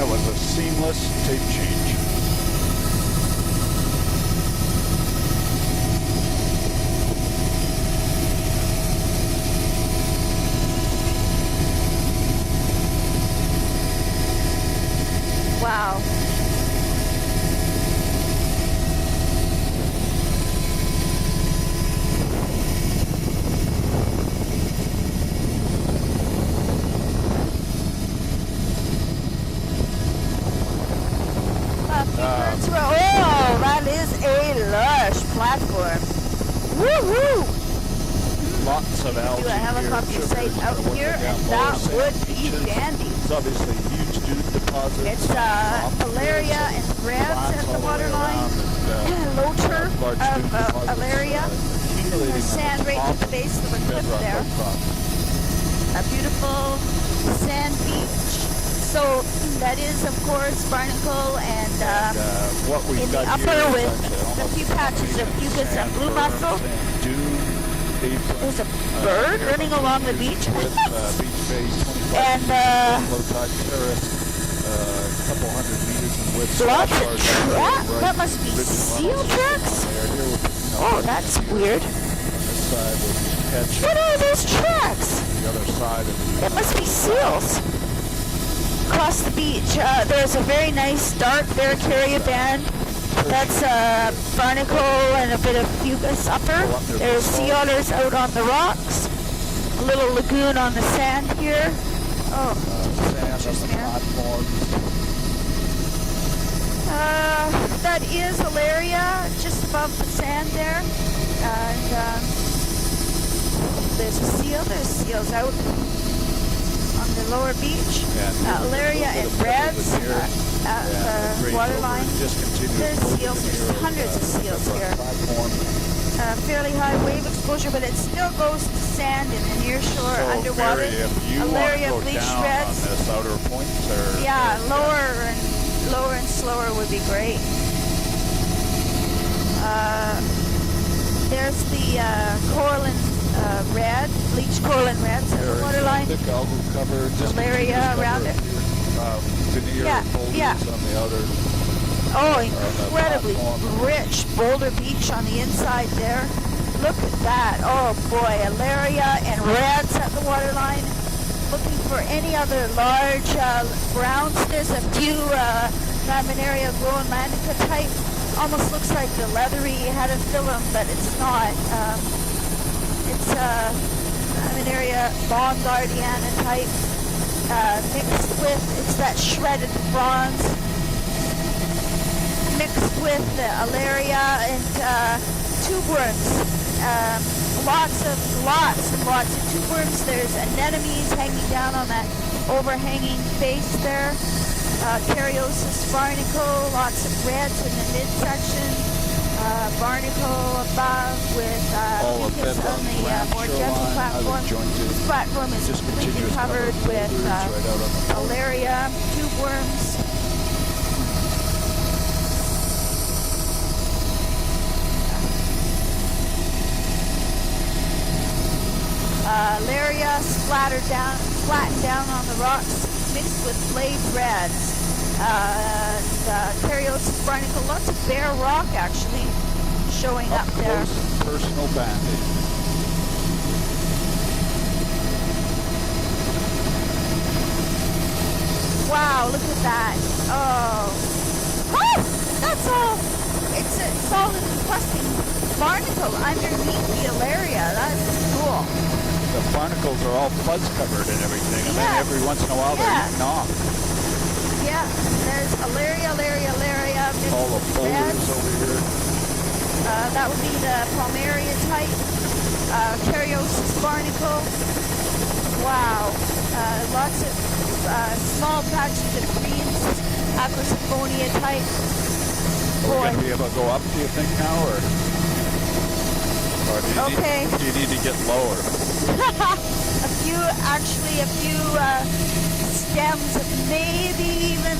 That was a seamless tape change. Wow. Oh, that is a lush platform. Woohoo! Lots of algae. Do a helicopter here, site out here, and that would be dandy. It's obviously huge deposits. It's Alaria and crabs at the waterline, low turf of Alaria, there's sand right at the base of the cliff there. A beautiful sand beach. So that is, of course, barnacle and what we've in the got upper here with a few patches of fucus and blue mussel. There's a bird running along the beach. And couple hundred meters in width. Lots of tracks. That must be seal tracks. Oh, that's weird. What are those tracks? The other side of it must be seals. Across the beach, there's a very nice dark Varicaria band. That's barnacle and a bit of fucus upper. There's sea otters out on the rocks. A little lagoon on the sand here. Oh, pictures, man. That is Alaria, just above the sand there. And there's a seal. There's seals out on the lower beach. Alaria and reds at the waterline. There's seals. There's hundreds of seals here. Fairly high wave exposure, but it still goes to sand in the near shore underwater. Alaria bleach reds. Yeah, lower and slower would be great. There's the coral and red, bleach coral and reds at the waterline. Alaria around it. Yeah. On the other. Oh, incredibly rich boulder beach on the inside there. Look at that. Oh boy, Alaria and reds at the waterline. Looking for any other large browns. There's a few Laminaria groenlandica type. Almost looks like the leathery hadaphyllum, but it's not. It's Laminaria longardiana type mixed with, it's that shredded bronze mixed with the Alaria and tube worms. Lots and lots of tube worms. There's anemones hanging down on that overhanging face there. Cariosis barnacle, lots of reds in the midsection. Barnacle above with fucus on the more gentle platform. This platform is completely covered with Alaria, tube worms. Alaria flattened down on the rocks, mixed with blade reds. Cariosis barnacle, lots of bare rock actually showing up there. Personal banding. Wow, look at that. Oh, that's all. It's all encrusting barnacle underneath the Alaria. That's cool. The barnacles are all fuzz covered and everything, and then every once in a while they're eaten off. Yeah, there's Alaria. All the boulders over here. That would be the Palmaria type. Cariosis barnacle. Wow. Lots of small patches of greens. Aquasiphonia type. Are we going to be able to go up, do you think, now, or do you need to get lower? a few stems have maybe even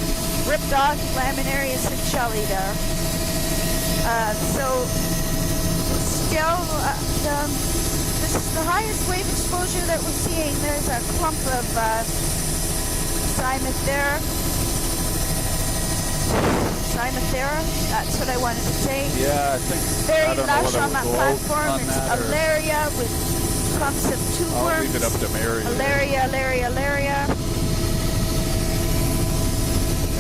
ripped off Laminaria cinchelli there. So still, this is the highest wave exposure that we're seeing. There's a clump of Zymoth there. Cymathera, that's what I wanted to say. Yeah, I think. Very I don't know lush whether on that we'll go platform. on It's that or- Alaria with clumps of tube I'll worms. leave it up to Mary. Alaria.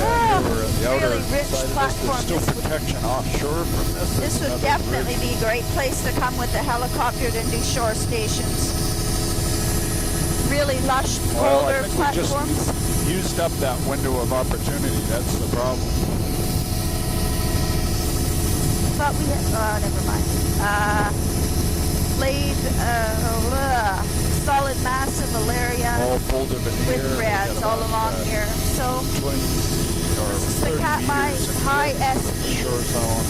Yeah, here we're at the outer really rich side of this. platform. There's still protection offshore from this. This There's would another definitely bridge. be a great place to come with the helicopter to do shore stations. Really lush Well, boulder I think we platforms. just used up that window of opportunity. That's the problem. Thought we had, never mind. Solid massive Alaria All boulder veneer. with we reds got all about, along here. So 20 or this is the 30 Katmai meters in High the SE. shore zone.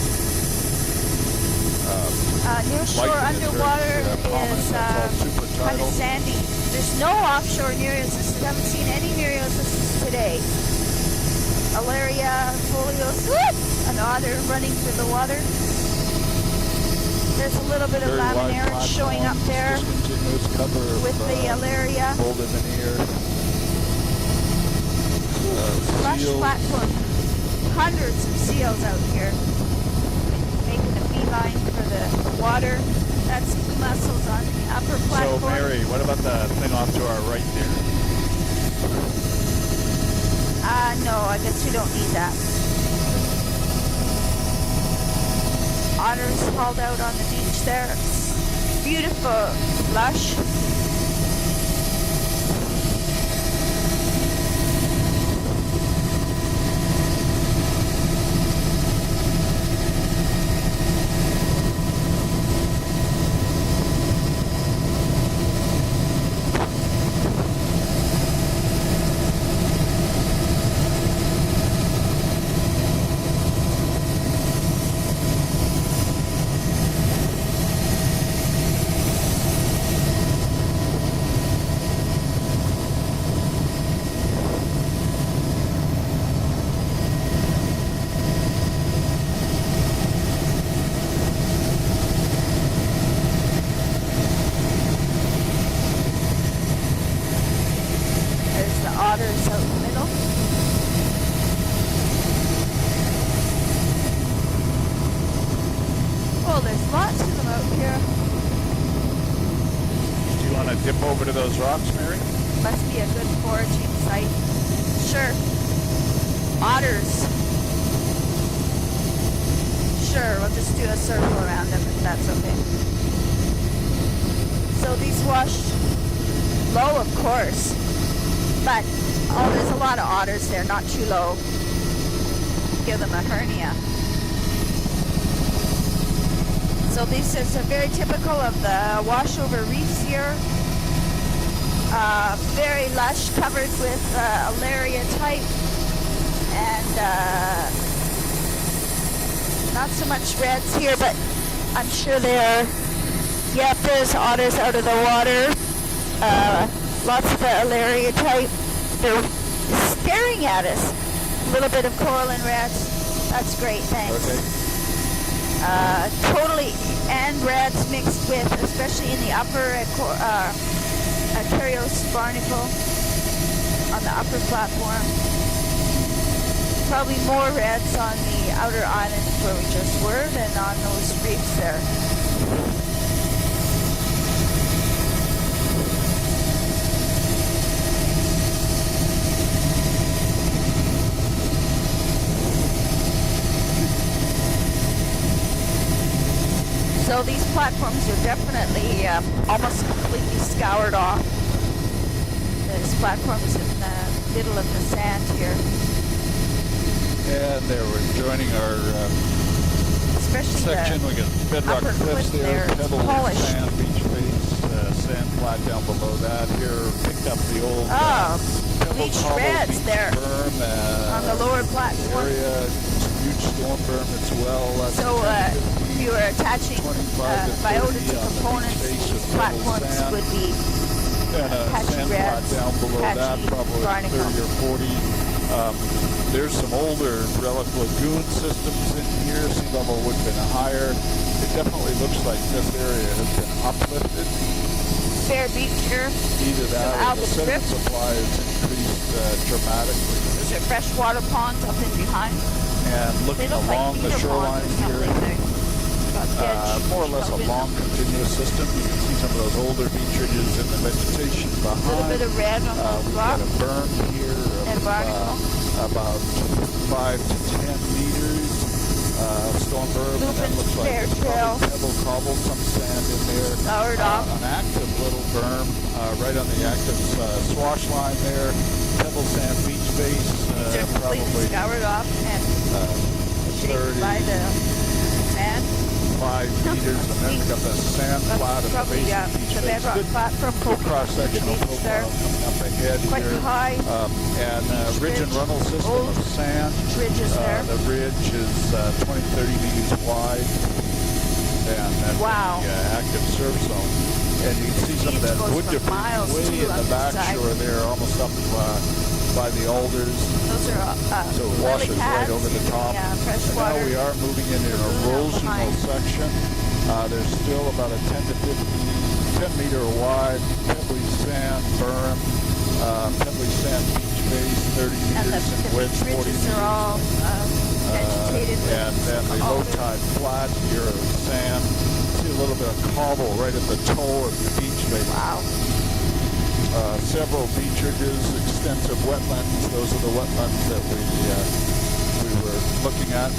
Near shore Lighting is underwater very, prominent. is That's all super kind of tidal. sandy. There's no offshore Nereus. I haven't seen any Nereus today. Alaria, folios, an otter running through the water. There's a little bit of Very wide laminaria showing up platforms, there just continuous cover of, with the Alaria. boulder veneer. Lush Seal. platform. Hundreds of seals out here. Making a beeline for the water. That's blue mussels on the upper platform. So, Mary, what about the thing off to our right there? No, I guess we don't need that. Otters hauled out on the beach there. It's beautiful, lush. Otters out in the middle. Oh, there's lots of them out here. Do you want to dip over to those rocks, Mary? Must be a good foraging site. Sure. Otters. Sure, we'll just do a circle around them if that's okay. So these washed low, of course. But, oh, there's a lot of otters there, not too low. Give them a hernia. So this is very typical of the washover reefs here. Very lush, covered with Alaria type. And not so much reds here, but I'm sure there, yep, there's otters out of the water. Lots of the Alaria type. They're staring at us. A little bit of coral and reds. That's great, thanks. Okay. Totally, and reds mixed with, especially in the upper Carios barnacle on the upper platform. Probably more reds on the outer islands where we just were than on those reefs there. So these platforms are definitely almost completely scoured off. There's platforms in the middle of the sand here. And there we're joining our Especially section. We got bedrock upper cliffs cliff there, there. It's pebble polished. sand, beach face, sand flat down below that. Here, picked up the old pebble bleached cobble reds beach there berm on the lower platform. area. Huge storm berm as well. So if you were attaching 25 to 30 biota on the beach components, face these with pebble platforms sand. would be And a patchy sand flat reds, down below that, patchy probably barnacle. 30 or 40. There's some older relic lagoon systems in here. Sea level would have been higher. It definitely looks like this area has been uplifted. Fair beach here. Either that or the algal sediment drift. supply has increased dramatically. Those are freshwater ponds up in behind. And looking They look along like the feeder shoreline ponds or here, something. Got edge more or less a out in long them. continuous system. You can see some of those older beach ridges in the vegetation behind. A little bit of red on the We've rock. got a berm here And of barnacle. about 5 to 10 meters. Stone berm, and that Lupin looks like bear it's trail. probably pebble cobbled, some sand in there. Scoured off. An active little berm right on the active swash line there. Pebble sand beach base, These are completely probably scoured off and shaped 30, by the sand. 5 meters, and then we got the sand That's flat at the probably base of the beach the base. bedrock Good, platform good poking cross-sectional the beach there. profile coming up ahead Quite here. high And ridge and ridge, runnel system old of sand. ridges there. The ridge is 20, 30 meters wide. And then Wow. the active surf zone. And you can see some of Beach that goes wood for debris miles, way too, in on the this back side. shore there, almost up by the alders. Those are So it lily washes right pads over the in top. the And now freshwater. we are moving into an lagoon erosional behind. section. There's still about a 10 to 10 meter wide pebbly sand berm, pebbly sand beach base, 30 And meters in the width, beach 40 ridges meters. are all vegetated with And then the low alders. tide flat here of sand. See a little bit of cobble right at the toe of the beach base. Wow. Several beach ridges, extensive wetlands. Those are the wetlands that we were looking at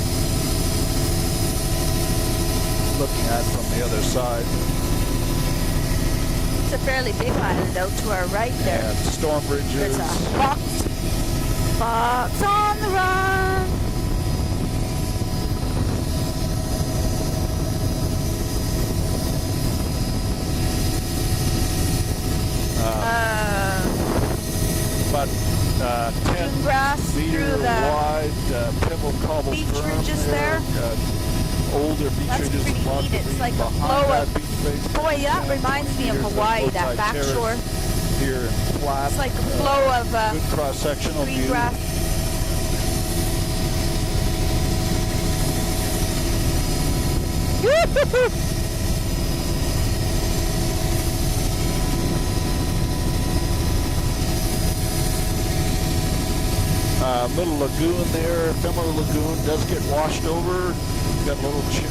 from the other side. It's a fairly big island out to our right there. And storm bridges. There's a fox on the run. About 10 Dune grass meter through the wide pebble cobble beach berm ridges there. Older beach That's ridges, pretty lots neat. of It's green like a behind flow that of- beach base. Boy, that reminds me of Here's the Hawaii, that Lowtide back Terrace shore. Here in flat. It's like a flow of good cross-sectional green view. grass. Little lagoon there, ephemeral lagoon, does get washed over. Got a little beach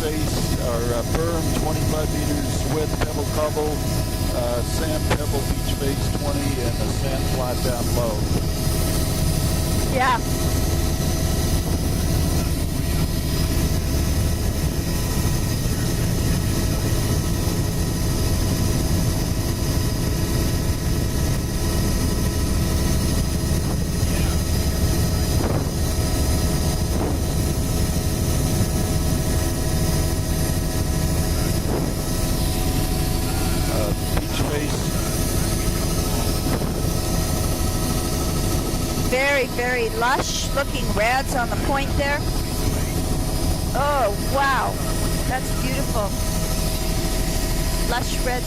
face or berm, 25 meters width, pebble cobble, sand pebble beach face 20, and a sand flat down low. Yeah. Beach face. Very, very lush looking reds on the point there. Oh, wow. That's beautiful. Lush red.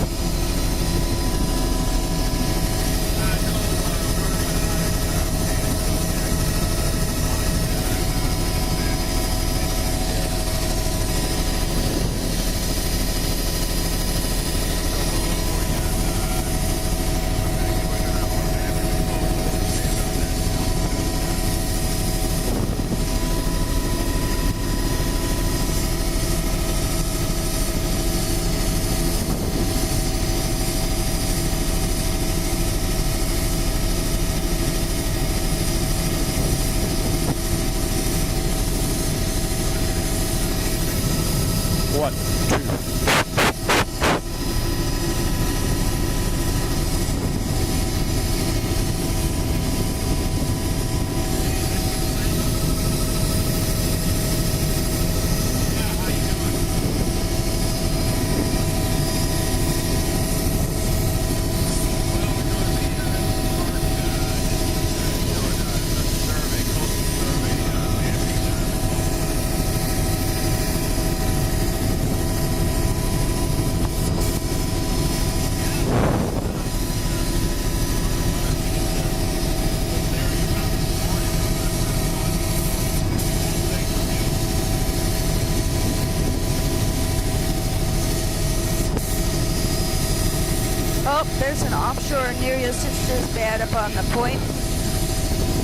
nearshore Nereus Sisters bed up on the point.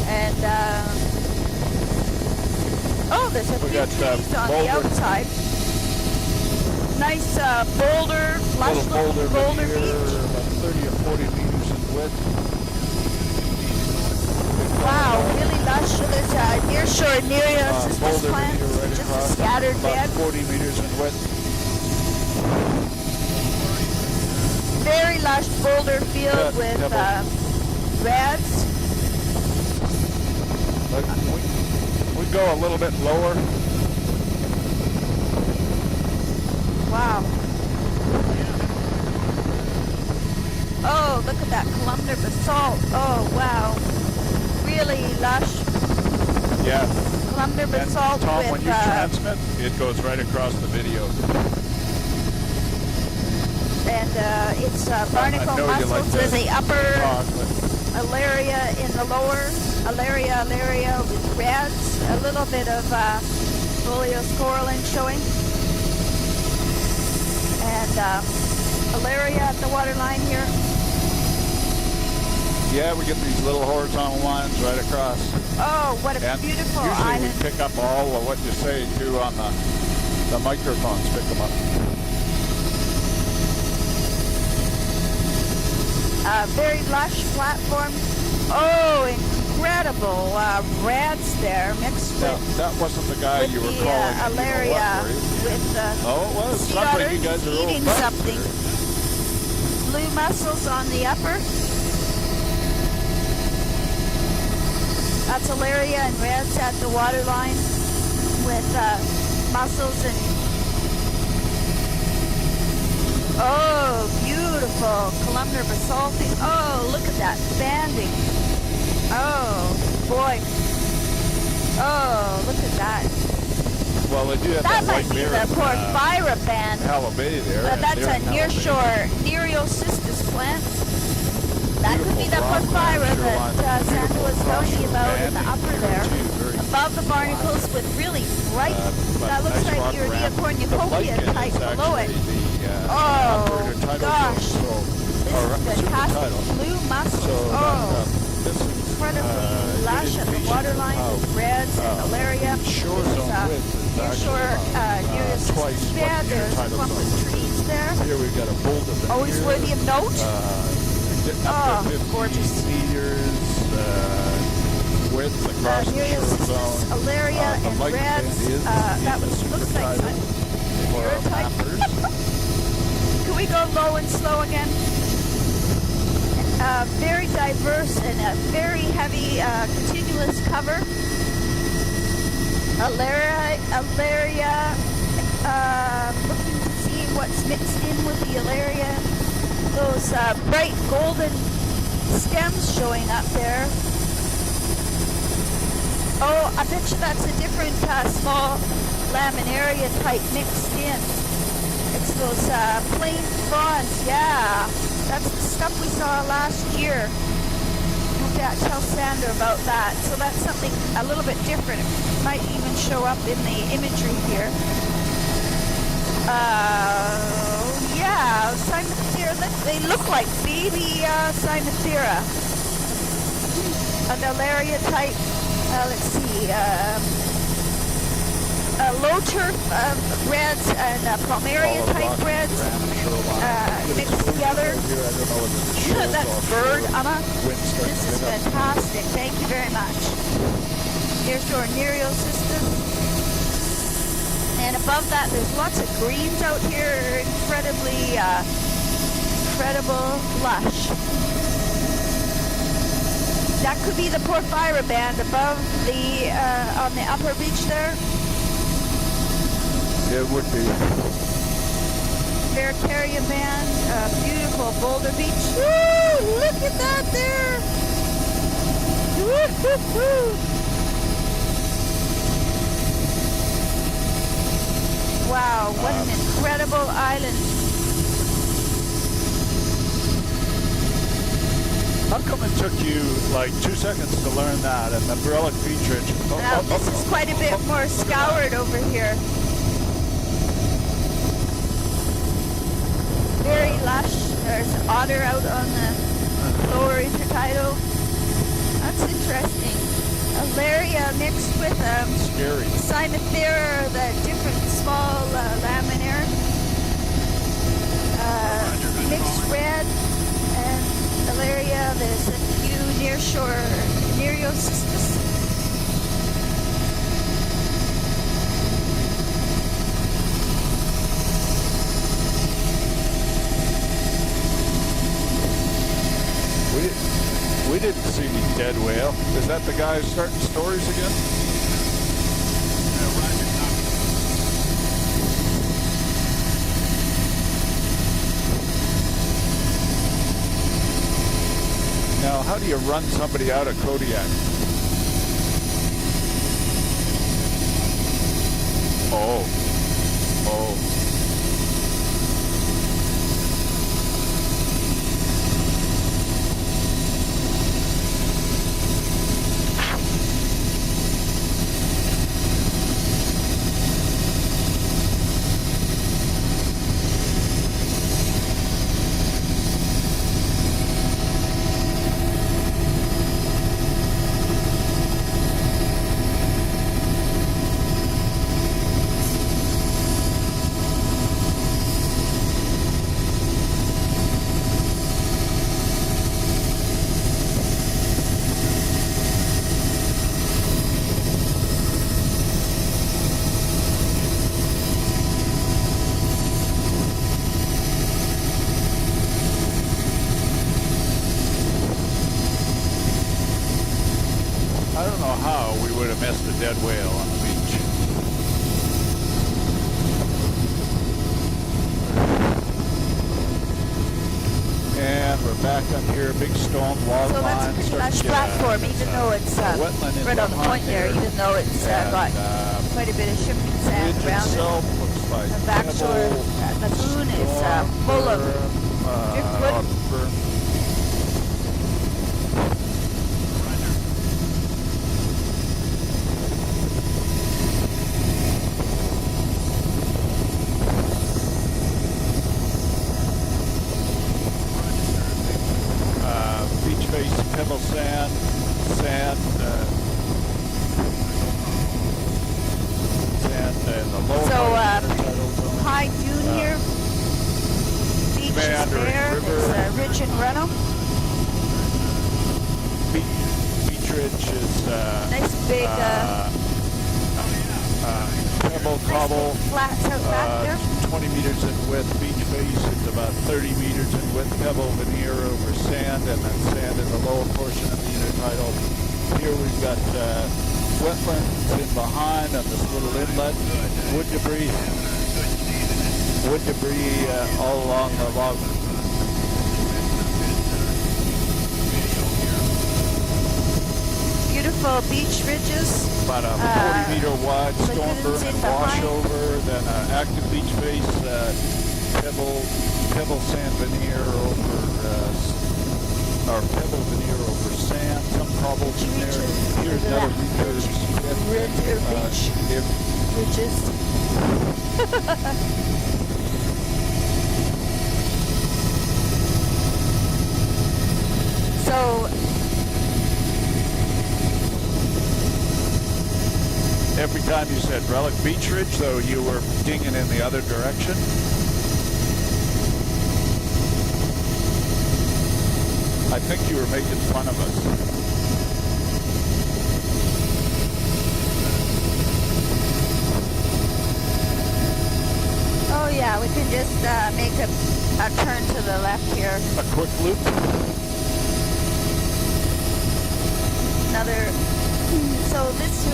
And oh, there's a We few got, trees on the boulder. outside. Nice boulder, lush Little looking boulder boulder here, beach. about 30 or 40 meters in width. Wow, really lush. So there's nearshore Nereus Sisters Boulder plants, here right just a across, scattered about bed. 40 meters in width. Very lush boulder field Yeah, with pebble. reds. But we go a little bit lower. Wow. Oh, look at that columnar basalt. Oh, wow. Really lush Yeah. columnar And basalt Tom, with when you transmit, it goes right across the video. and it's barnacle know you mussels like in to the upper, talk, but alaria in the lower, alaria with reds, a little bit of folioscoralin showing, and alaria at the waterline here. yeah, we get these little horizontal lines right across. Oh, what a And beautiful usually island. we pick up all of what you say too on the microphones, pick them up. Very lush platform. Oh, incredible reds there mixed Now, with, that wasn't the guy you were the calling. alaria with Oh, it was. sea Sounds like otters you guys are old eating bucks something. there. Blue mussels on the upper. That's alaria and reds at the waterline with mussels and oh, beautiful columnar basaltic. Oh, look at that banding. Oh, boy. Oh, look at that. Well, they do have That that might white be mirror. the Porphyra band. Hallow Bay there. But and that's they're a in Hallow Bay. nearshore Nereocystis plant. That could be the Beautiful rock Porphyra line, that shoreline, Sandra was beautiful telling you about in the banding upper here there. too, very Above the barnacles with really bright, but that looks nice like rock your ramp. Neocornucopia The lichen type is below it. actually the, Oh, operator tidal gosh. zone, so, This or is super fantastic. tidal. Blue mussels. So Oh, this is incredibly lush at the indication waterline of with reds and alaria. the shore This is, zone width is nearshore actually Nereocystis twice what bed. your There's a tidal clump zone of is. trees there. Here we've got a boulder bed Always here. worthy of note. Getting Oh, up to 50 gorgeous. meters width across the shore zone. Alaria The and lichen reds. is That in the super looks like tidal for our type. mappers. Can we go low and slow again? Very diverse and a very heavy continuous cover. Alaria, looking to see what's mixed in with the alaria. Those bright golden stems showing up there. Oh, I bet you that's a different small laminaria type mixed in. It's those plain fronds, yeah. That's the stuff we saw last year. We'll tell Sandra about that. So that's something a little bit different. It might even show up in the imagery here. Yeah, Cynothera. They look like baby Cynothera. An alaria type. Let's see. Low turf reds and plumeria type reds mixed together. That bird, Anna. This is fantastic. Thank you very much. Here's your Nereocystis. And above that, there's lots of greens out here. Incredible lush. That could be the Porphyra band above the on the upper beach there. It would be. Barataria band, beautiful boulder beach. Woo! Look at that there. Woo-hoo-hoo. Wow, what an incredible island. How come it took you like 2 seconds to learn that and the Barelic Beach Ridge? Now, this is quite a bit more scoured over here. Very lush. There's an otter out on the lower intertidal. That's interesting. Alaria mixed with Scary. Cynothera, the different small laminar. Mixed red and Alaria. There's a few nearshore Nereocystis. We didn't see any dead whale. Is that the guy starting stories again? Now, how do you run somebody out of Kodiak? Oh. I don't know how we would have missed a dead whale on the beach. And we're back on here, big stone wall So that's a line. pretty starting large to get platform, even though it's wetland in right on the behind point there, here. even though it's got quite a bit of shifting sand Ridge around it. itself looks like The backshore lagoon is full of driftwood. Beach face, pebble sand, sand and the lower So, part of the intertidal zone. high dune here. Beach is Meandering bare. river. There's a ridge and runoff. Beach ridge is Nice big pebble cobble, flats out back there. 20 meters in width. Beach face is about 30 meters in width. Pebble veneer over sand, and then sand in the lower portion of the intertidal. Here we've got wetlands in behind on this little inlet. Wood debris all along the log. Beautiful beach ridges. About a 40-meter wide stone lagoons berm in and behind. washover, then an active beach face, pebble sand veneer over, or pebble veneer over sand, some cobbles in there. Here's another Beach ridges. So every time you said Relic Beach Ridge, though, you were dinging in the other direction. I think you were making fun of us. oh yeah, we can just make a turn to the left here. A quick loop. Another. So this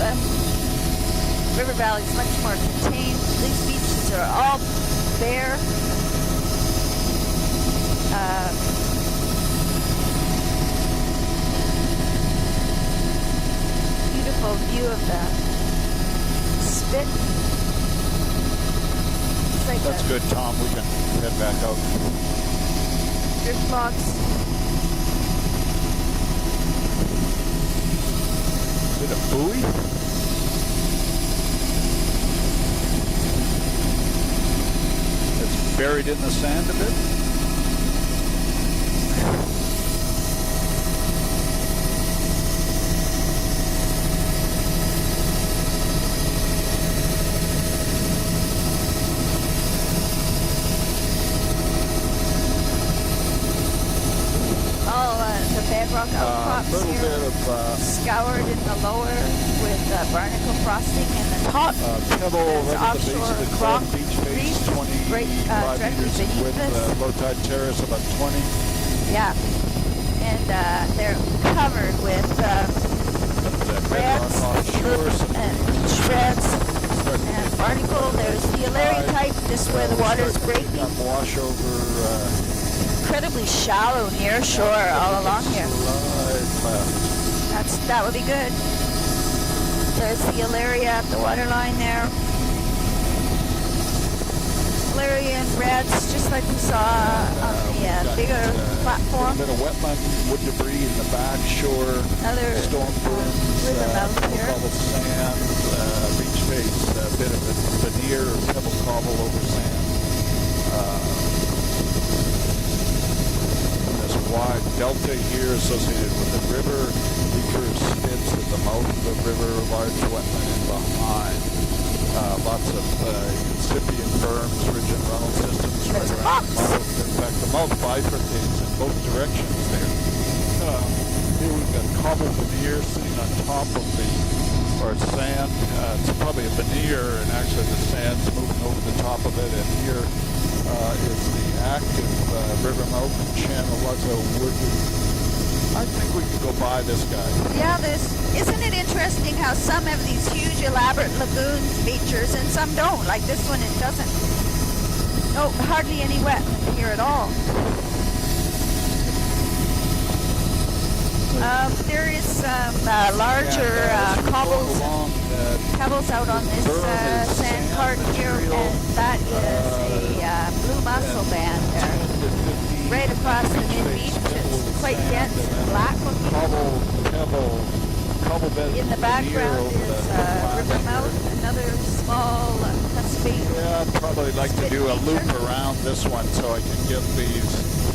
river valley is much more contained. These beaches are all bare. Beautiful view of the spit. It's like That's good, Tom. We can head back out. drift logs. Is it a buoy? It's buried in the sand a bit. rock A outcrops little here. bit of Scoured in the lower with barnacle frosting, and the top pebble there's right at the base offshore of the rock club, beach face, reef 25 directly meters in beneath width, us. low tide terrace about 20. Yeah, and they're covered with reds offshore, some and beach reds and barnacle. There's the Alaria type, just where the water's breaking. Wash over. Incredibly shallow near shore all along here. That would be good. There's the Alaria at the waterline there. Alaria in reds, just like we saw on the bigger platform. A bit of wetland, wood debris in the back shore. Another storm winds, river mouth here. cobbled sand, beach face, a bit of a veneer of pebble cobble over sand. This wide delta here associated with the river, recurve spits at the mouth of the river, large wetland in behind. Lots of incipient berms, ridge and runnel systems right around the mouth. In fact, the mouth bifurcates in both directions there. Here we've got cobble veneer sitting on top of the, or sand. It's probably a veneer, and actually the sand's moving over the top of it. And here is the active river mouth channel. Lots of wood. I think we could go by this guy. Yeah, isn't it interesting how some have these huge elaborate lagoon features and some don't? Like this one, it doesn't. No, hardly any wetland here at all. There is some larger pebbles out on this sand part here, and that is a blue mussel band there. Right across the mid-beach. It's quite dense and black looking. Cobble bed In the background is river mouth, another small cuspy. Yeah, I'd probably like to do a loop around this one so I can get these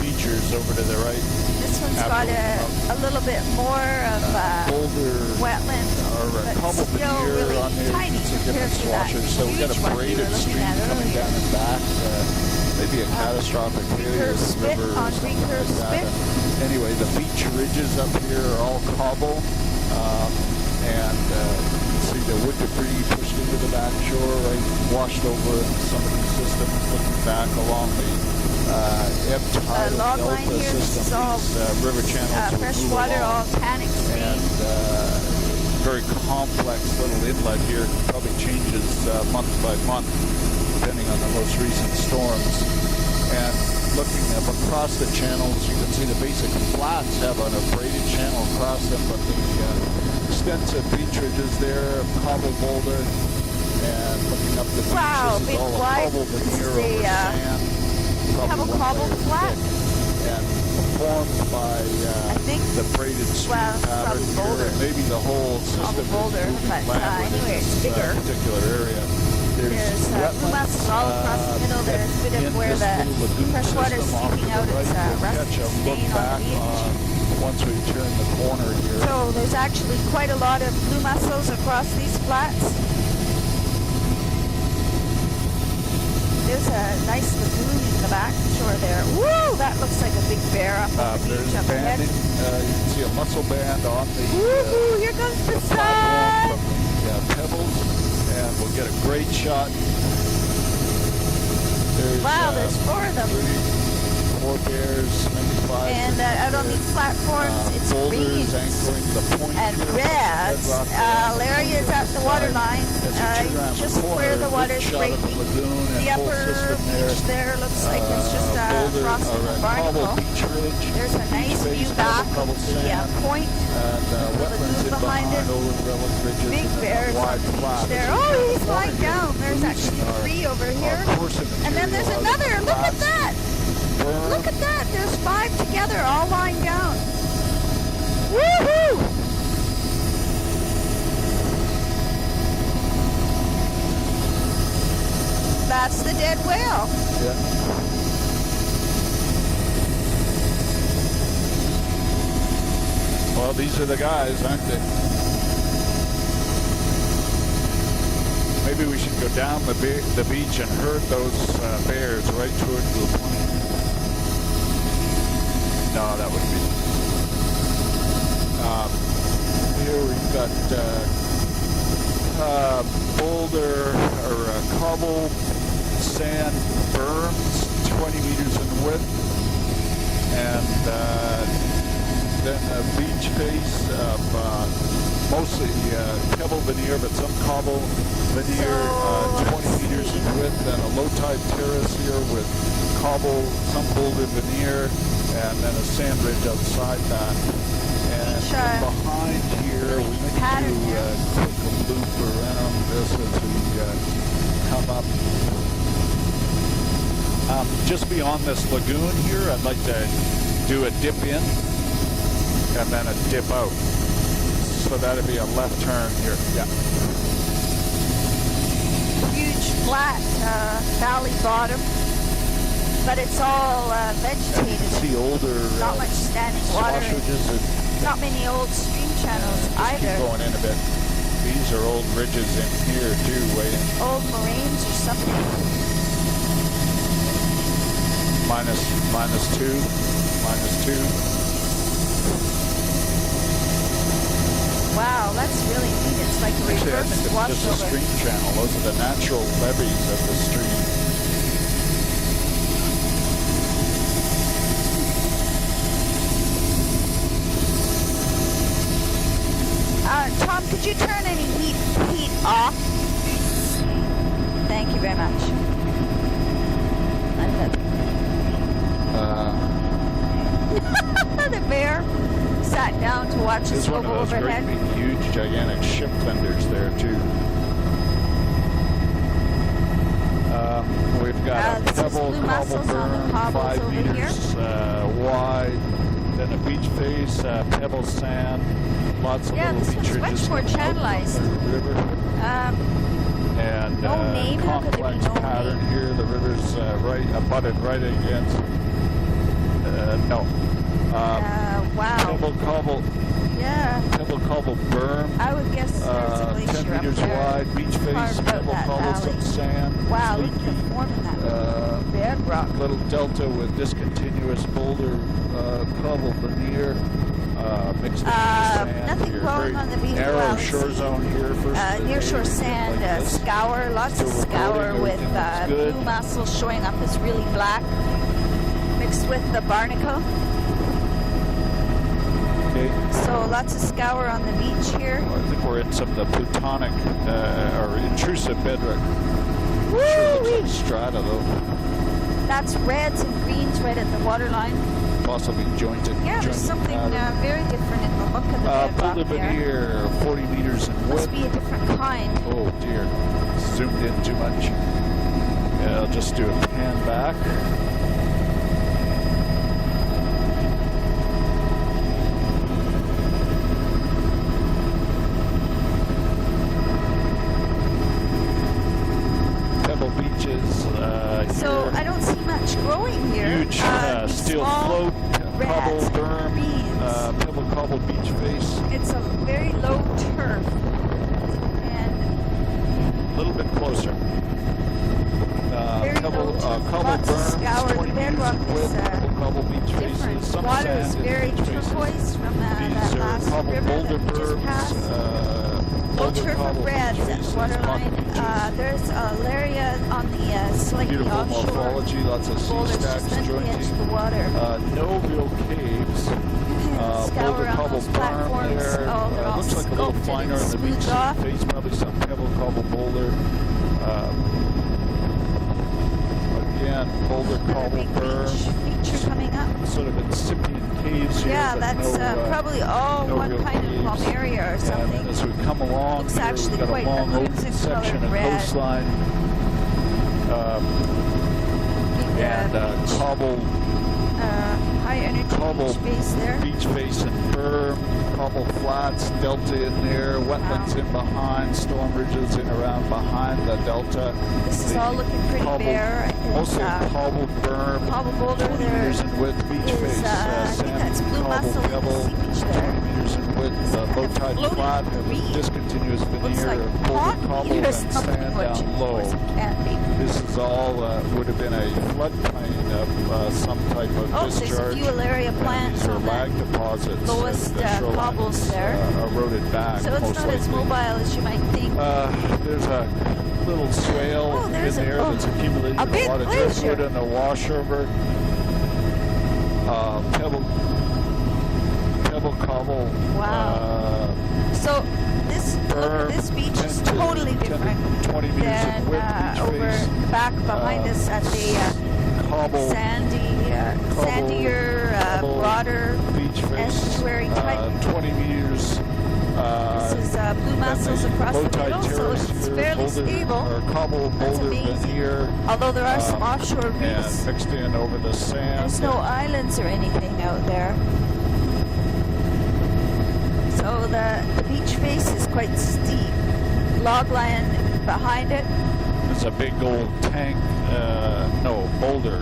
features over to the right. This one's got a little bit more of wetland, or a cobble but still veneer really on there. tiny It's a compared different to that swasher. So we've got huge a one we braided were looking stream at coming earlier. down and back. Maybe a catastrophic failure of the spit river or on something recurve like that. spit. Anyway, the beach ridges up here are all cobble. And you can see the wood debris pushed into the back shore, right, washed over some of these systems, looking back along the ebb tide log delta line here, this system. is all These river channels will fresh move water, along. all tannic stream. And very complex little inlet here. Probably changes month by month, depending on the most recent storms. And looking up across the channels, you can see the basic flats have an abraded channel across them, but the extensive beach ridges there, cobble boulder, and looking up the beach, Wow, this is big all a wide. cobble This is veneer over sand. pebble one cobble layer flat. thick, and formed by I think, the braided stream well, it's pattern probably here, boulder. and maybe the whole system boulder, is moving but, land within anyway, it's this bigger. particular area. There's blue mussels all across the middle. There's a bit of where the fresh water is seeping out. It's rusty stain on the beach. Once we turn the corner here. So there's actually quite a lot of blue mussels across these flats. There's a nice lagoon in the back shore there. Woo! That looks like a big bear up on the There's beach up ahead. banding. You can see a mussel band on the Woohoo! Here comes the sun! platform from the pebbles, and we'll get a great shot. There's, Wow, there's 4 of them. 4 bears, maybe 5. And out on these platforms, it's green boulders anchoring the point and here. reds. Bedrock there. Larry is at the water line, As you turn around the just corner, where the good water's shot of breaking. the lagoon and The whole upper system beach there looks like it's just boulder, crossing the cobble barnacle. beach ridge. There's a nice beach view face, back cobble of the sand, point. and wetlands in behind behind it. over the relic ridges. Big and then bears a on wide the flat. beach there. As you Oh, turn the he's lying corner, down. There's you're actually losing 3 over here. our course of And then there's material out of another. the Look at flats. that. Look at that. There's 5 together, all lying down. Woohoo! That's the dead whale. Yeah. Well, these are the guys, aren't they? Maybe we should go down the beach and herd those bears right towards the point. No, that would be... got boulder or cobble sand berms, 20 meters in width, and then a beach face of mostly pebble veneer, but some cobble veneer, 20 meters in width, and a low tide terrace here with cobble, some boulder veneer, and then a sand ridge outside that. And behind here, we need to quick loop around this as we come up. Just beyond this lagoon here, I'd like to do a dip in and then a dip out. So that'd be a left turn here. Yeah. Huge flat valley bottom, but it's all vegetated. See older not much standing water. Not many old stream channels either. Keep going in a bit. These are old ridges in here too, way in. Old moraines or something. Minus two. Wow, that's really neat. It's like a Actually, I reverse think it's washover. just a stream channel. Those are the natural levees of the stream. Tom, could you turn any heat off? Thank you very much. The bear sat down to watch us go overhead. There's one of those great big, huge, gigantic ship fenders there too. We've got a pebble cobble berm, 5 meters wide, then a beach face, pebble sand, lots of little beach ridges much more channelized. River. And no name, complex pattern here. The river's abutted right against. Wow. Pebble cobble. Yeah. Pebble cobble berm. I would guess there's a glacier 10 meters up there. wide, beach face, pebble cobble, some sand. Wow, look at the form in that bedrock. Little delta with discontinuous boulder cobble veneer. Mixed with sand. Nothing here. growing on the beach. Narrow shore zone here. Near shore sand, like scour, lots of scour with blue mussel showing up as really black, mixed with the barnacle. Okay. So lots of scour on the beach here. Well, I think we're in some of the plutonic or intrusive bedrock. Woo! Sure looks like strata though. That's reds and greens right at the waterline. Possibly jointed. Yeah, there's something very different in the look of the bedrock boulder veneer, 40 meters in width. Must be a different kind. Oh dear, zoomed in too much. Yeah, I'll just do a pan back. Pebble beaches. So here. I don't see much growing here. Huge steel float, cobble berm, pebble cobble beach face. It's a very low turf. And a little bit closer. Cobble berms, 20 meters in width, pebble cobble beach faces, some water sand is very turquoise from that last cobble river boulder that we just passed. berms, Low turf of reds at waterline. There's a area on the slightly beautiful offshore. morphology, lots of sea stacks jointing. The water. No real caves. Boulder cobble berm there. Looks like a little finer on the beach face, probably some pebble cobble boulder. Again, boulder cobble berm. Feature coming up. Sort of incipient caves here. Yeah, that's probably all one kind of plumeria or something. And then as we come along, looks here, actually we've got quite a long open crimson section colored of red. coastline. And cobble. High energy Cobble beach face there. Beach face and berm, cobble flats, delta in there, wetlands in behind, storm ridges in around behind the delta. This is all looking pretty bare. Mostly cobble berm, cobble boulder 20 there meters in width, beach face, I think that's blue mussel in the sea beach there. 20 meters in width, low tide flat, discontinuous Looks veneer, like boulder cobble and something, sand which down of low. course it can be. This is all would have been a floodplain of some type of Oh, there's a discharge. few area And plants these are on lag that deposits. lowest and the shoreline cobbles is, there. Eroded back. So it's most not as likely. mobile as you might think. There's a little swale Oh, in there's a- there oh, that's accumulated a a big lot of glacier. driftwood and a washover. Pebble cobble. Wow. So look at this beach is totally different 20 meters than in width beach over face. the back behind us at the Cobble sandier, cobble broader beach face. estuary type. 20 meters. This is blue mussels across the middle, so it's fairly stable. Or cobble That's boulder amazing. veneer. Although there are some offshore reefs. And mixed in over the sand. There's no islands or anything out there. So the beach face is quite steep. Log line behind it. There's a big old tank, boulder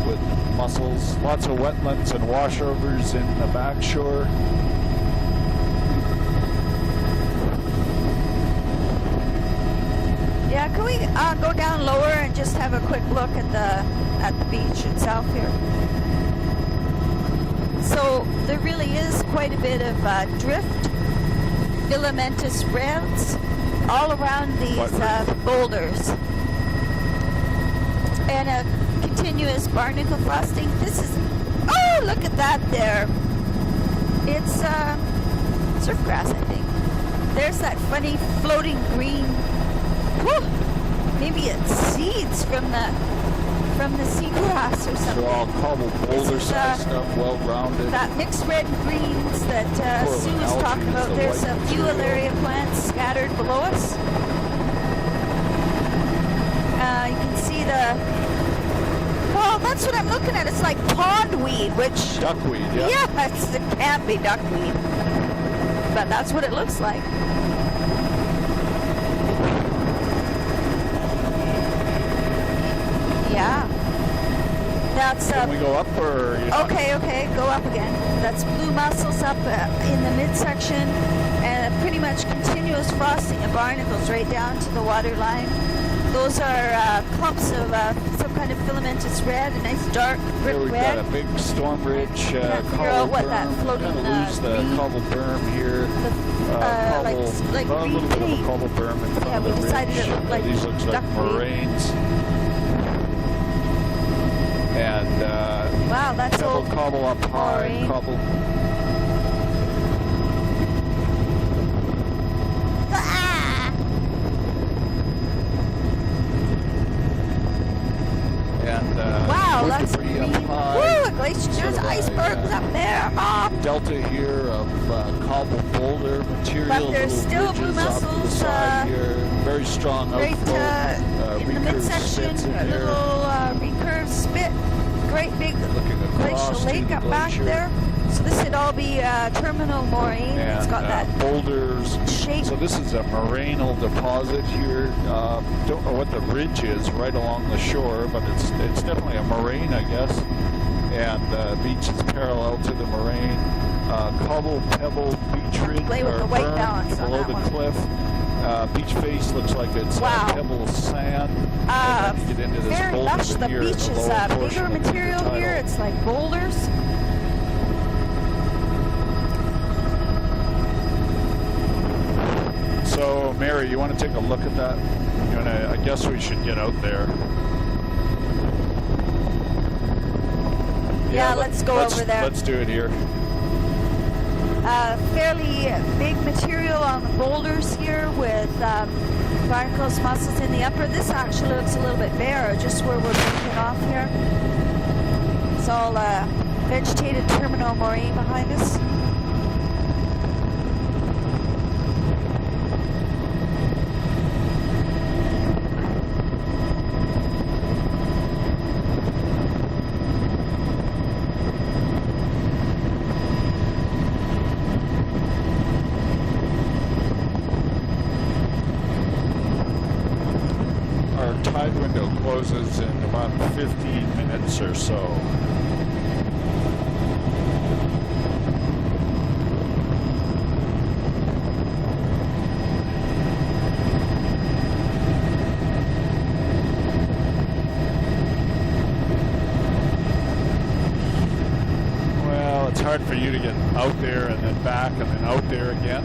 with mussels. Lots of wetlands and washovers in the back shore. Yeah, can we go down lower and just have a quick look at the beach itself here? So there really is quite a bit of drift, filamentous reds all around these boulders, and a continuous barnacle frosting. This is, oh, look at that there. It's surf grass, I think. There's that funny floating green. Whew, maybe it's seeds from the seagrass or something. So all cobble boulder size stuff, well rounded. That mixed red and greens that Sue was algae talking is about. the There's white a few material. alaria plants scattered below us. You can see well, that's what I'm looking at. It's like pondweed, which... Duckweed, yeah. It can't be duckweed. But that's what it looks like. Yeah. That's Can we go up or? okay, go up again. That's blue mussels up in the midsection, and pretty much continuous frosting of barnacles right down to the water line. Those are clumps of some kind of filamentous red, a nice dark brick Here we've red. got a big storm ridge Figure out cobble what berm. that floating Kind of lose the green- cobble berm here. like A green little bit of paint. a cobble berm in front Yeah, of we the decided ridge. it looked like These looks like duckweed. moraines. And Wow, that's pebble old. cobble up high, moraine. cobble. Ah! And Wow, wood that's debris green. up high. Woo, a glacier. Sort There's of a, icebergs up there, Mom. Delta here of cobble boulder material. But there's little still blue ridges off to the mussels, side here. Very strong Right outflow. in the recurve midsection, spits in a here. little recurve spit. Great big Looking across glacial to lake the up back glacier. there. So this would all be terminal moraine. And It's got that boulders. shape. So this is a morainal deposit here. Don't know what the ridge is right along the shore, but it's definitely a moraine, I guess. And the beach is parallel to the moraine. Cobble, pebble, beach ridge, Play with or the white berm balance on below that the one. cliff. Beach face looks like it's Wow. pebble sand. And then you get into this Very boulder lush. The veneer in beach the is lower portion bigger of the material here. intertidal. It's like boulders. So, Mary, you want to take a look at that? I guess we should get out there. Yeah, let's go over there. Let's do it here. Fairly big material on the boulders here with barnacles, mussels in the upper. This actually looks a little bit bare, just where we're breaking off here. It's all vegetated terminal moraine behind us. Our tide window closes in about 15 minutes or so. hard for you to get out there and then back and then out there again.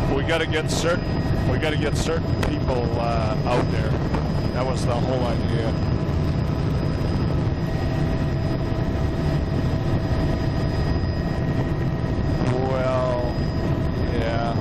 We got to get certain people out there. That was the whole idea. Well, yeah.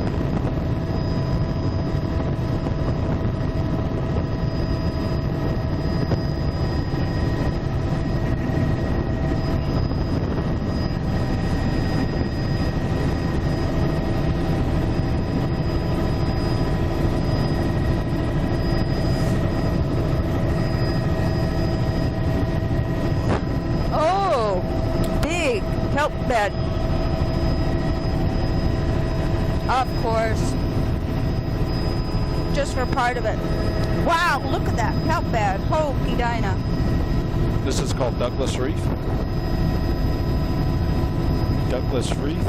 Kelp bed. Of course. Just for part of it. Wow, look at that kelp bed. Holy Dinah. This is called Douglas Reef. Douglas Reef.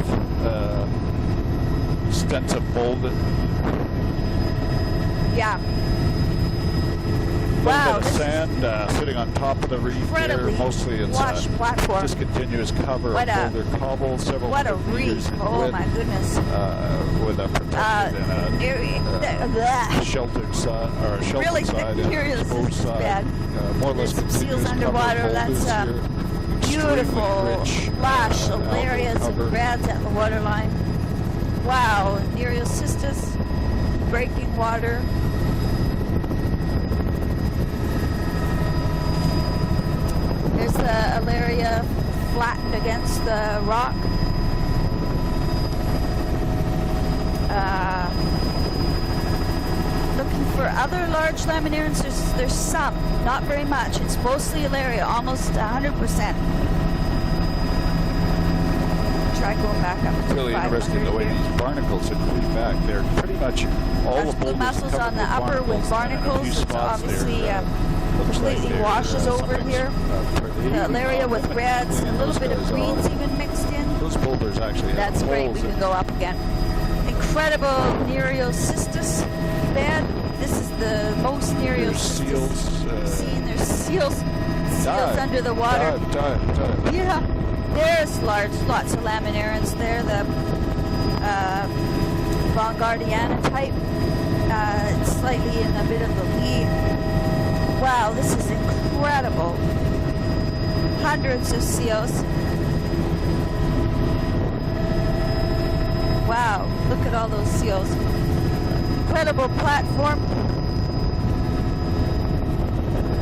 Extensive boulder. Yeah. A Wow, little bit of sand sitting on top of the reef here. Mostly it's lush platform. Just continuous cover of boulder cobble, several what a hundred meters reef! in Oh width, my goodness! With a protected and a sheltered side or a sheltered really side and an exposed side. More or less There's some seals underwater. That's beautiful, rich, lush areas and grads at the waterline. Wow, Nereocystis, breaking water. There's the Alaria flattened against the rock. Looking for other large laminarans, there's some, not very much. It's mostly Alaria, almost 100%. Try going back up to really interesting the way here. these barnacles have creeped back. They're pretty much all That's the blue mussels on the upper with barnacles. It's obviously completely washes over here. The Alaria with reds, a little bit of greens even mixed in. Those boulders actually That's have great, holes we in can go up again. Incredible Nereocystis bed. This is the most Nereocystis seen. There's seals under the water. Dive. Yeah, there's lots of laminarans there. The Bongardiana type, slightly in a bit of the lead. Wow, this is incredible. Hundreds of seals. Wow, look at all those seals. Incredible platform.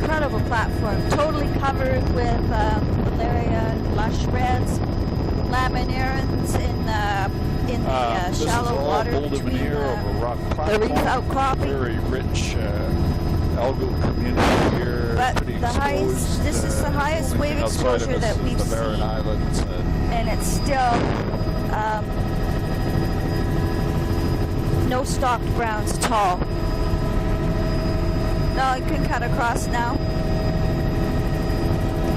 Incredible platform. Totally covered with Alaria and lush reds. Laminarans in the shallow water between the reef outcropping. Very rich algal community here. But pretty the highest, this is the highest wave exposure that we've seen. Barren Islands, and it's still no stocked browns at all. No, you can cut across now.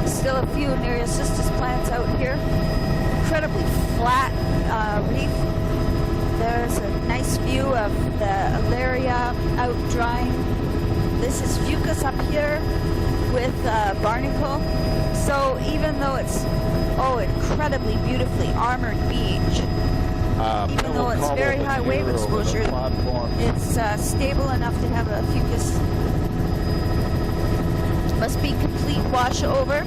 Still a few Nereocystis plants out here. Incredibly flat reef. There's a nice view of the Alaria out drying. This is Fucus up here with barnacle. So even though it's incredibly beautifully armored beach, even though it's very high wave exposure, it's stable enough to have a Fucus. Must be complete washover.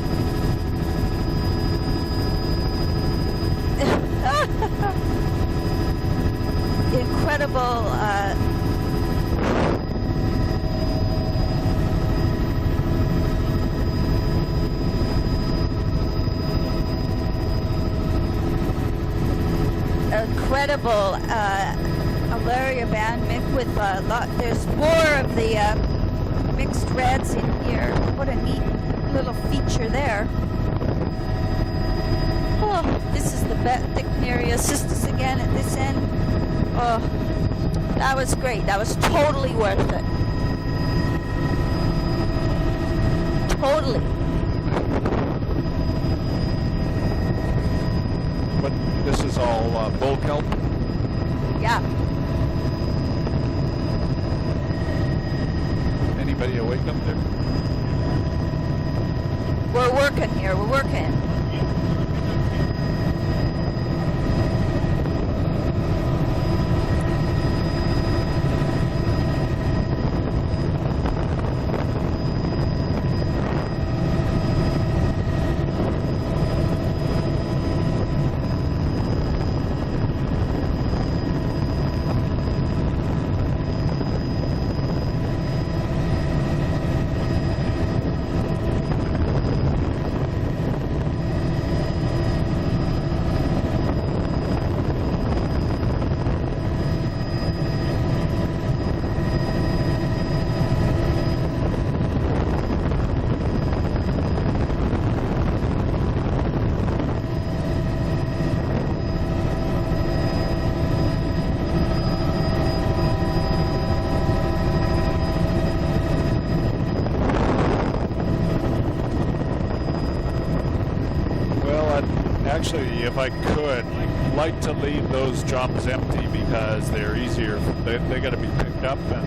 Incredible Alaria band mixed with there's more of the mixed reds in here. What a neat little feature there. Oh, Oh, this is the Thickneria Sisters again at this end. Oh, that was great. That was totally worth it. Totally. But this is all bull kelp. Yeah. Anybody awake up there? We're working here. We're working. Actually, if I could, I'd like to leave those drums empty because they're easier. They got to be picked up and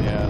yeah.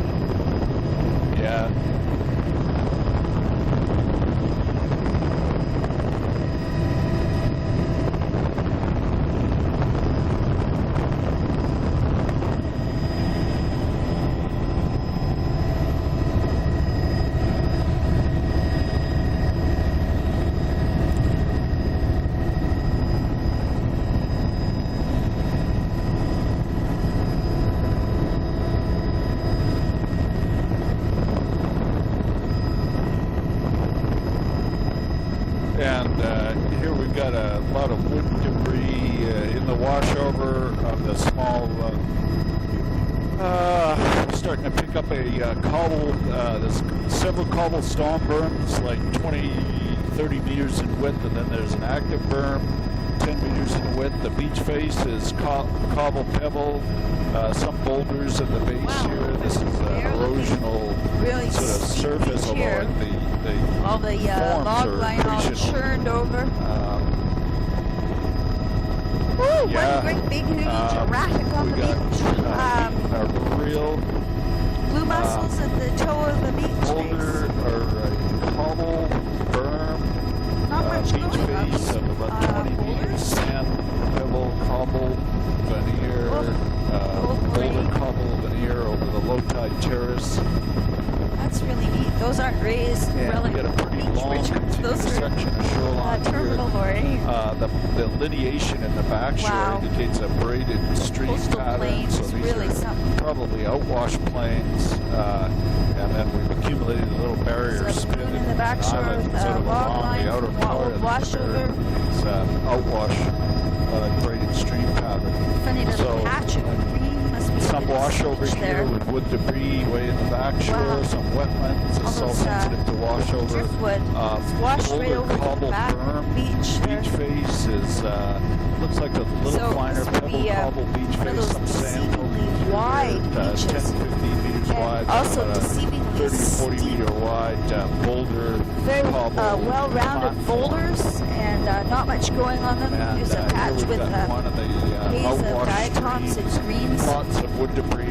And here we've got a lot of wood debris in the washover of the small, starting to pick up a cobble, there's several cobblestone berms, like 20-30 meters in width, and then there's an active berm, 10 meters in width. The beach face is cobble pebble, some boulders at the base here. This is erosional really sort of surface along the all the log line all churned over. Woo, yeah, one great big huge erratic on the beach. A real Blue mussels at the toe of the beach boulder face. or cobble berm. Not much beach going on. face of about 20 meters, sand, pebble, cobble, veneer, boulder, cobble, veneer over the low tide terrace. That's really neat. Those aren't raised And we got a pretty long continuous section of shoreline terminal here. boarding. The lineation in the back shore indicates a braided stream Coastal pattern. plains So is these really are something. probably outwash plains, and then we've accumulated a little barrier So spin in the back shore, island sort of log along line, the outer part of the washover. It's outwash braided stream pattern. Funny little So, patch of green must be some good washover speech here there. with wood debris way in the back shore, Wow. some wetlands, it's all Almost, sensitive to washover. Driftwood. It's washed right Boulder over the cobble back berm, beach there. beach face is looks like a little So finer this would pebble be, cobble beach one of face, those some sand deceivingly here, wide 10, beaches. 15 meters And wide, also about a deceivingly 30 to 40 steep. meter wide boulder Very cobble well-rounded platform. boulders and not much going on them. And There's a here patch we've with got one of the haze of outwash diatoms and streams, greens. lots of wood debris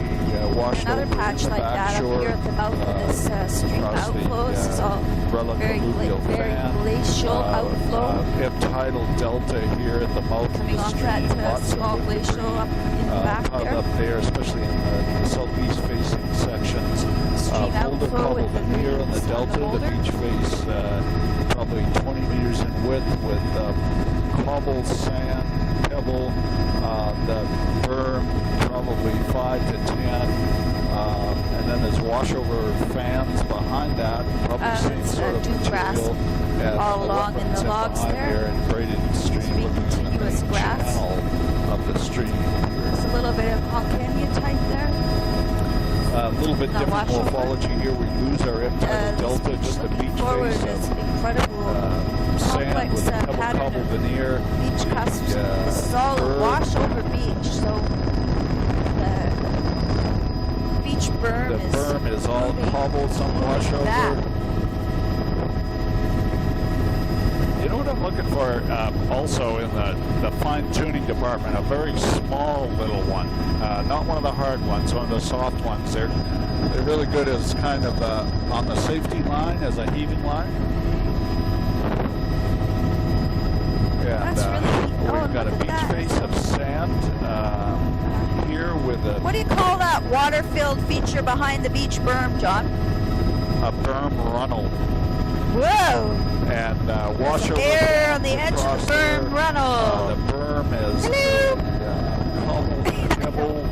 washed Another over patch in the like back that shore, up here at the mouth of this stream across the, outflow. This is all very glacial outflow. We have tidal delta here at the mouth Coming of the off stream. that Lots of small wood glacial debris, up in the back piled there. up there, especially in the southeast facing sections. Stream Boulder outflow cobble with the veneer on the greens on delta, the the boulder. beach face probably 20 meters in width with cobble, sand, pebble, the berm probably 5 to 10, and then there's washover fans behind that, probably same it's, sort of dew grass material. And all the along in the wetlands logs behind there. And braided stream Must be looking at the continuous main grass. channel of the stream here. There's a little bit of Canyon type there. A little bit Not different washover. morphology here. We lose our ebb tidal delta, This just the looking beach forward face is incredible. sand complex with pebble pattern cobble of veneer. beach customs. The, This is all a berm. washover beach, so the beach berm The is berm is all moving cobble, some washover. back. You know what I'm looking for also in the fine-tuning department? A very small little one. Not one of the hard ones, one of the soft ones. They're really good as kind of on the safety line, as a heaving line. And, That's really neat. Oh, we've got a look at beach that. face of sand here with a What do you call that water-filled feature behind the beach berm, John? berm runnel. Whoa! And washover Air on the edge of across the berm there. runnel. The berm is cobble, pebble,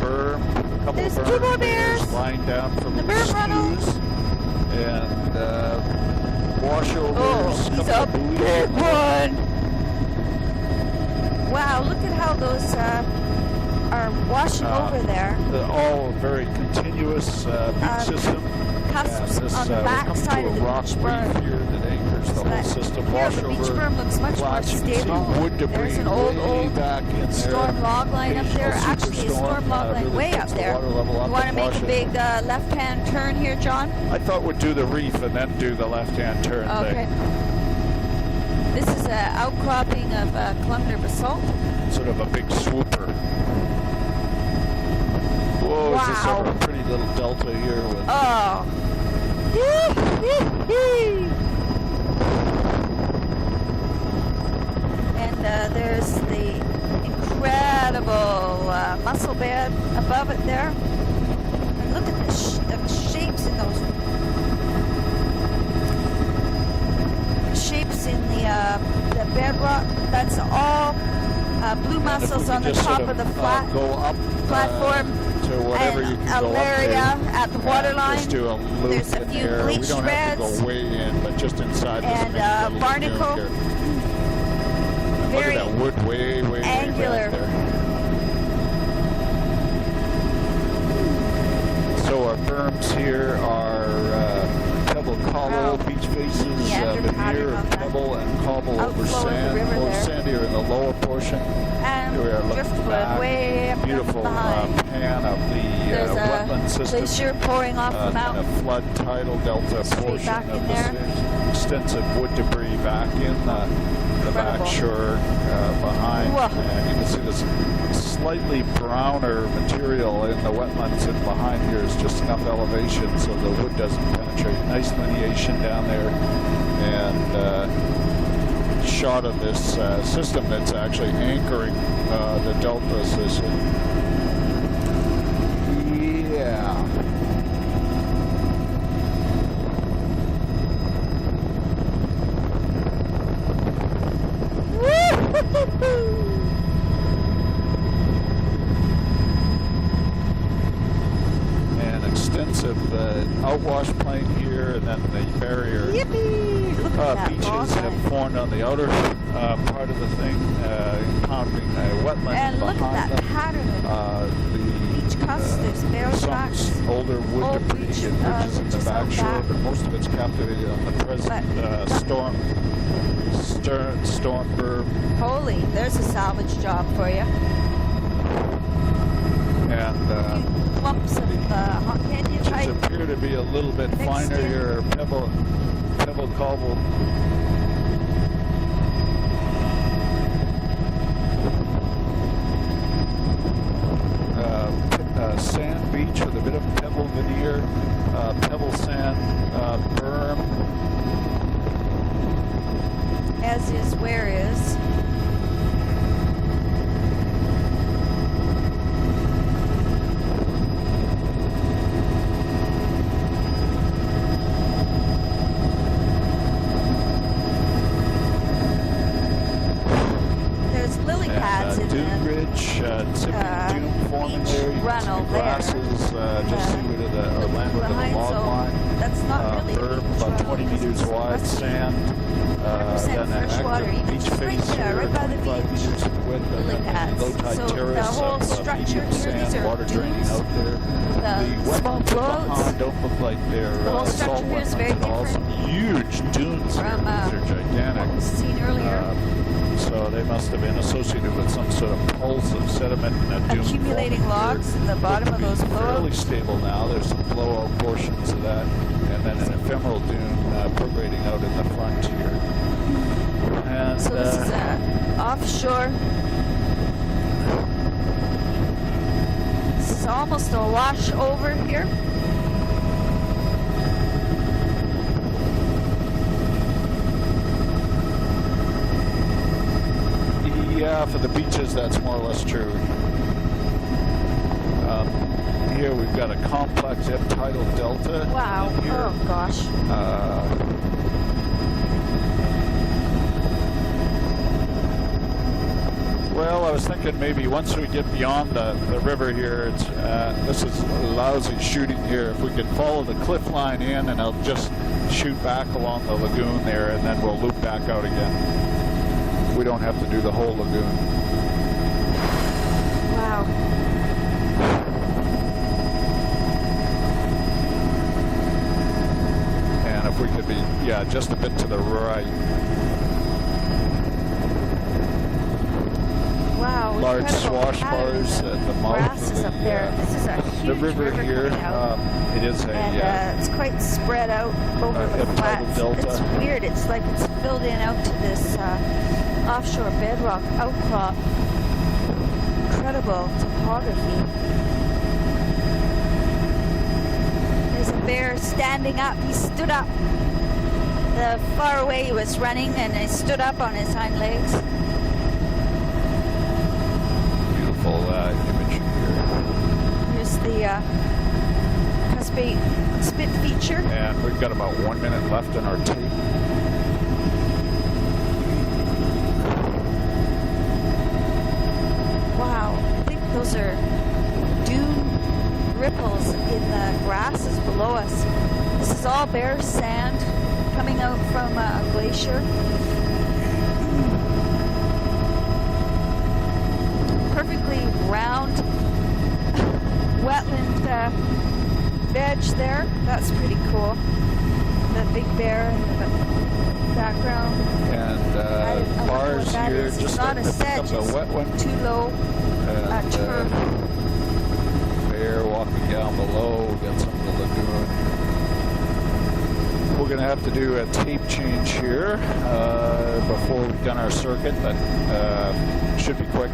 berm. A couple There's berm two more bears. lying down from The the berm runnel. skews. And washovers. Oh, he's couple a of buoys. big one. Wow, look at how those are washing over there. They're all very continuous beach system. Cusps And this, on the we're back coming side to of a the rock beach reef berm. here that anchors the So whole that system. here the beach berm looks much more flats. You can stable. see wood debris There's an way old back in there. storm log line up there. Occasional Actually, a superstorm, storm log line really way puts up the there. water level up You want to and make wash a it. big left-hand turn here, John? I thought we'd do the reef and then do the left-hand turn Okay. thing. This is an outcropping of columnar basalt. Sort of a big swooper. Whoa, Wow. it's just sort of a pretty little delta here with Oh. And there's the incredible mussel bed above it there. And look at the shapes in those shapes in the bedrock. That's all blue mussels on the top of the flat go up platform. to whatever And you can go up Alaria to. at the waterline. Just do a loop There's a in few there. bleach We don't have to shreds. go way in, but just inside this And, mini little barnacle. lagoon here. And Very look at that wood way angular. back there. So our berms here are pebble cobble, Oh, beach faces, meander pattern veneer on of that pebble and cobble over outflow of the sand. river Most there. sandier in the lower portion. And Here we are looking driftwood back. way up Beautiful behind. pan of There's the a wetland system. glacier pouring off the And a mountain. flood tidal delta Straight portion back in of there. this extensive wood debris back in the back Incredible. shore behind. Whoa. And you can see this slightly browner material in the wetlands, and behind here is just enough elevation so the wood doesn't penetrate. Nice lineation down there, and shot of this system that's actually anchoring the delta system. Yeah. An extensive outwash plain here, and then the barrier. Yippee! Look at that Beaches log have line. formed on the outer part of the thing, encountering a wetland And look behind at that them. pattern of The beach cups. There's bear some tracks. older wood Old debris beach, and ridges in the ridges back out shore, back. but most of it's captivated on the present storm berm. Holy, there's a salvage job for you. And Clumps of hot candy which type. appear to be a little bit Mixed finer in. here, pebble cobble. Sand beach with a bit of pebble veneer, pebble sand, berm. As is where is. There's lily pads in Dune the ridge, tipping dune forming beach there. You can runnel see there. grasses just see where the land with the behind, log so line. that's not really a Berm beach about runnel, 20 this meters is wide, rusty. sand. 100% Then an fresh water, active even beach just right face there, here, right by the 25 beach. meters with and lily then pads. the low tide So the terrace whole of structure medium here, these sand are water draining dunes out there. The small wetlands of the roads. pond don't look like they're The whole salt structure here is wetlands very at all. Some different huge dunes here. from These are gigantic. what was seen earlier. So they must have been associated with some sort of pulse of sediment and a dune Accumulating forming logs here. in the bottom of those Fairly blowouts. stable now. There's some blowout portions of that, and then an ephemeral dune perforating out in the front here. And So this is offshore. This is almost a wash over here. yeah, for the beaches, that's more or less true. Here we've got a complex tidal delta. Wow. Here. Oh gosh. Well, I was thinking maybe once we get beyond the river here, it's this is lousy shooting here. If we could follow the cliff line in, and I'll just shoot back along the lagoon there, and then we'll loop back out again. We don't have to do the whole lagoon. Wow. And if we could be, yeah, just a bit to the right. Wow. Large incredible swash pattern bars of at the mouth grasses of up the, there. This is a huge the river here. coming out. It is a And it's quite spread out over the tidal flats. delta. It's weird. It's like it's filled in out to this offshore bedrock outcrop. Incredible topography. There's a bear standing up. He stood up. The far away he was running, and he stood up on his hind legs. beautiful image here. Here's the cuspate spit feature. And we've got about 1 minute left in our tape. Wow, I think those are dune ripples in the grasses below us. This is all bare sand coming out from a glacier. Perfectly round wetland veg there. That's pretty cool. The big bear in the background. And I don't know bars what that here, is. It's just not starting a to pick up sedge, the it's wet one. too low. And turf. bear walking down below. We got some of the lagoon. We're going to have to do a tape change here before we've done our circuit, but should be quick.